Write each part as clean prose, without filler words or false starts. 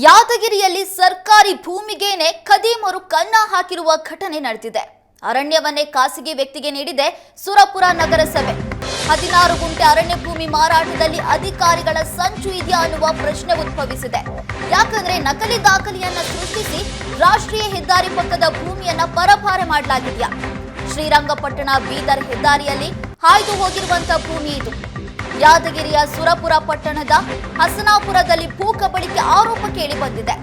ಯಾದಗಿರಿಯಲ್ಲಿ ಸರ್ಕಾರಿ ಭೂಮಿಗೇನೆ ಖದೀಮರು ಕನ್ನ ಹಾಕಿರುವ ಘಟನೆ ನಡೆದಿದೆ. ಅರಣ್ಯವನ್ನೇ ಖಾಸಗಿ ವ್ಯಕ್ತಿಗೆ ನೀಡಿದೆ ಸುರಪುರ ನಗರಸಭೆ. 16 ಗುಂಟೆ ಅರಣ್ಯ ಭೂಮಿ ಮಾರಾಟದಲ್ಲಿ ಅಧಿಕಾರಿಗಳ ಸಂಚು ಇದೆಯಾ ಅನ್ನುವ ಪ್ರಶ್ನೆ ಉದ್ಭವಿಸಿದೆ. ಯಾಕಂದ್ರೆ ನಕಲಿ ದಾಖಲೆಯನ್ನ ಸೃಷ್ಟಿಸಿ ರಾಷ್ಟ್ರೀಯ ಹೆದ್ದಾರಿ ಪಕ್ಕದ ಭೂಮಿಯನ್ನ ಪರಭಾರೆ ಮಾಡಲಾಗಿದೆಯಾ? ಶ್ರೀರಂಗಪಟ್ಟಣ ಬೀದರ್ ಹೆದ್ದಾರಿಯಲ್ಲಿ ಹಾಯ್ದು ಹೋಗಿರುವಂತಹ ಭೂಮಿ ಇದು. ಯಾದಗಿರಿಯ ಸುರಪುರ ಪಟ್ಟಣದ ಹಸನಾಪುರದಲ್ಲಿ ಭೂ ಕಬಳಿಕೆ ಆರೋಪ ಕೇಳಿ ಬಂದಿದೆ.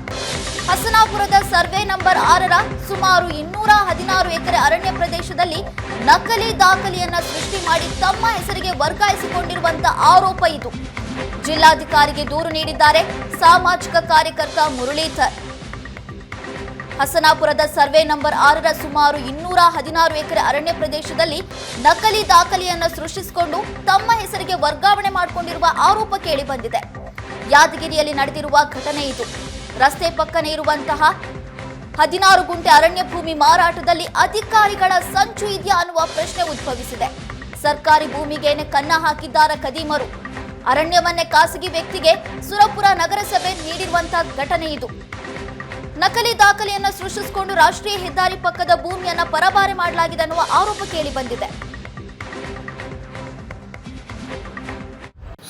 ಹಸನಾಪುರದ ಸರ್ವೆ ನಂಬರ್ 6ರ ಸುಮಾರು 216 ಎಕರೆ ಅರಣ್ಯ ಪ್ರದೇಶದಲ್ಲಿ ನಕಲಿ ದಾಖಲೆಯನ್ನ ಸೃಷ್ಟಿ ಮಾಡಿ ತಮ್ಮ ಹೆಸರಿಗೆ ವರ್ಗಾಯಿಸಿಕೊಂಡಿರುವಂತಹ ಆರೋಪ ಇದು. ಜಿಲ್ಲಾಧಿಕಾರಿಗೆ ದೂರು ನೀಡಿದ್ದಾರೆ ಸಾಮಾಜಿಕ ಕಾರ್ಯಕರ್ತ ಮುರಳೀಧರ್. ಹಸನಾಪುರದ ಸರ್ವೆ ನಂಬರ್ 6ರ ಸುಮಾರು 216 ಎಕರೆ ಅರಣ್ಯ ಪ್ರದೇಶದಲ್ಲಿ ನಕಲಿ ದಾಖಲೆಯನ್ನು ಸೃಷ್ಟಿಸಿಕೊಂಡು ತಮ್ಮ ಹೆಸರಿಗೆ ವರ್ಗಾವಣೆ ಮಾಡಿಕೊಂಡಿರುವ ಆರೋಪ ಕೇಳಿ ಬಂದಿದೆ. ಯಾದಗಿರಿಯಲ್ಲಿ ನಡೆದಿರುವ ಘಟನೆ ಇದು. ರಸ್ತೆ ಪಕ್ಕನೆ ಇರುವಂತಹ 16 ಗುಂಟೆ ಅರಣ್ಯ ಭೂಮಿ ಮಾರಾಟದಲ್ಲಿ ಅಧಿಕಾರಿಗಳ ಸಂಚು ಇದೆಯಾ ಅನ್ನುವ ಪ್ರಶ್ನೆ ಉದ್ಭವಿಸಿದೆ. ಸರ್ಕಾರಿ ಭೂಮಿಗೇನೆ ಕನ್ನ ಹಾಕಿದ್ದಾರ ಖದೀಮರು. ಅರಣ್ಯವನ್ನೇ ಖಾಸಗಿ ವ್ಯಕ್ತಿಗೆ ಸುರಪುರ ನಗರಸಭೆ ನೀಡಿರುವಂತಹ ಘಟನೆ ಇದು. ನಕಲಿ ದಾಖಲೆಯನ್ನ ಸೃಷ್ಟಿಸಿಕೊಂಡು ರಾಷ್ಟ್ರೀಯ ಹೆದ್ದಾರಿ ಪಕ್ಕದ ಭೂಮಿಯನ್ನ ಪರಭಾರೆ ಮಾಡಲಾಗಿದೆ ಅನ್ನುವ ಆರೋಪ ಕೇಳಿ ಬಂದಿದೆ.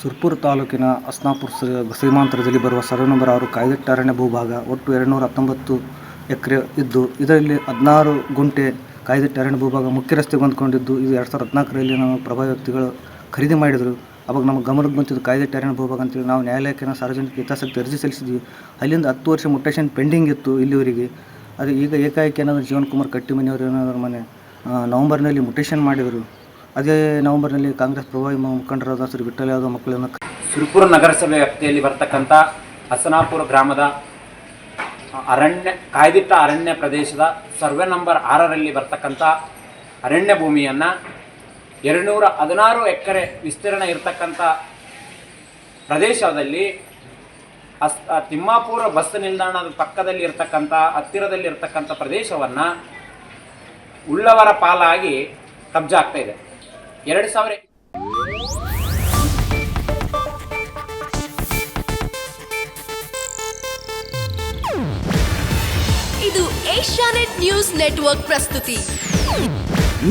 ಸುರಪುರ ತಾಲೂಕಿನ ಹಸನಾಪುರ ಸೀಮಾಂತರದಲ್ಲಿ ಬರುವ ಸರ್ವೆ ನಂಬರ್ 6 ಕಾಯ್ದಿಟ್ಟ ಅರಣ್ಯ ಭೂಭಾಗ ಒಟ್ಟು 219 ಎಕರೆ ಇದ್ದು, ಇದರಲ್ಲಿ 16 ಗುಂಟೆ ಕಾಯ್ದಿಟ್ಟ ಅರಣ್ಯ ಭೂಭಾಗ ಮುಖ್ಯ ರಸ್ತೆಗೆ ಹೊಂದ್ಕೊಂಡಿದ್ದು, ಇದು 2014ರಲ್ಲಿ ನಾವು ಪ್ರಭಾವಿ ವ್ಯಕ್ತಿಗಳು ಖರೀದಿ ಮಾಡಿದರು. ಅವಾಗ ನಮಗೆ ಗಮನಕ್ಕೆ ಬಂತಿದ್ದು ಕಾಯ್ದಿಟ್ಟ ಅರಣ್ಯ ಭೂಭಾಗ ಅಂತೇಳಿ ನಾವು ನ್ಯಾಯಾಲಯಕ್ಕೆ ಸಾರ್ವಜನಿಕ ಹಿತಾಸಕ್ತಿ ಅರ್ಜಿ ಸಲ್ಲಿಸಿದ್ವಿ. ಅಲ್ಲಿಂದ 10 ವರ್ಷ ಮುಟೇಷನ್ ಪೆಂಡಿಂಗ್ ಇತ್ತು ಇಲ್ಲಿವರೆಗೆ. ಅದು ಈಗ ಏಕಾಏಕಿ ಏನಾದರೂ ಜೀವನ್ಕುಮಾರ್ ಕಟ್ಟಿಮನಿಯವರು ಏನಾದರೂ ಮನೆ ನವಂಬರ್ನಲ್ಲಿ ಮುಟೇಷನ್ ಮಾಡಿದರು. ಅದೇ ನವಂಬರ್ನಲ್ಲಿ ಕಾಂಗ್ರೆಸ್ ಪ್ರಭಾವಿ ಮುಖಂಡರಾದ ಶ್ರೀ ವಿಠ್ಠಲ ಯಾದವ್ ಮಕ್ಕಳನ್ನು ಸುರಪುರ ನಗರಸಭೆ ವ್ಯಾಪ್ತಿಯಲ್ಲಿ ಬರ್ತಕ್ಕಂಥ ಹಸನಾಪುರ ಗ್ರಾಮದ ಕಾಯ್ದಿಟ್ಟ ಅರಣ್ಯ ಪ್ರದೇಶದ ಸರ್ವೆ ನಂಬರ್ 6ರಲ್ಲಿ ಬರ್ತಕ್ಕಂಥ ಅರಣ್ಯ ಭೂಮಿಯನ್ನು 216 ಎಕರೆ ವಿಸ್ತೀರ್ಣ ಇರತಕ್ಕಂಥ ಪ್ರದೇಶದಲ್ಲಿ ತಿಮ್ಮಾಪುರ ಬಸ್ ನಿಲ್ದಾಣದ ಪಕ್ಕದಲ್ಲಿ ಇರತಕ್ಕಂಥ ಹತ್ತಿರದಲ್ಲಿ ಇರತಕ್ಕಂಥ ಪ್ರದೇಶವನ್ನು ಉಳ್ಳವರ ಪಾಲಾಗಿ ಕಬ್ಜಾ ಆಗ್ತಾ ಇದೆ. 2000 ಇದು ಏಷ್ಯಾನೆಟ್ ನ್ಯೂಸ್ ನೆಟ್ವರ್ಕ್ ಪ್ರಸ್ತುತಿ.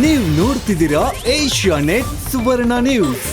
ನೀವು ನೋಡ್ತಿದ್ದೀರಾ ಏಷ್ಯಾನೆಟ್ ಸುವರ್ಣ ನ್ಯೂಸ್.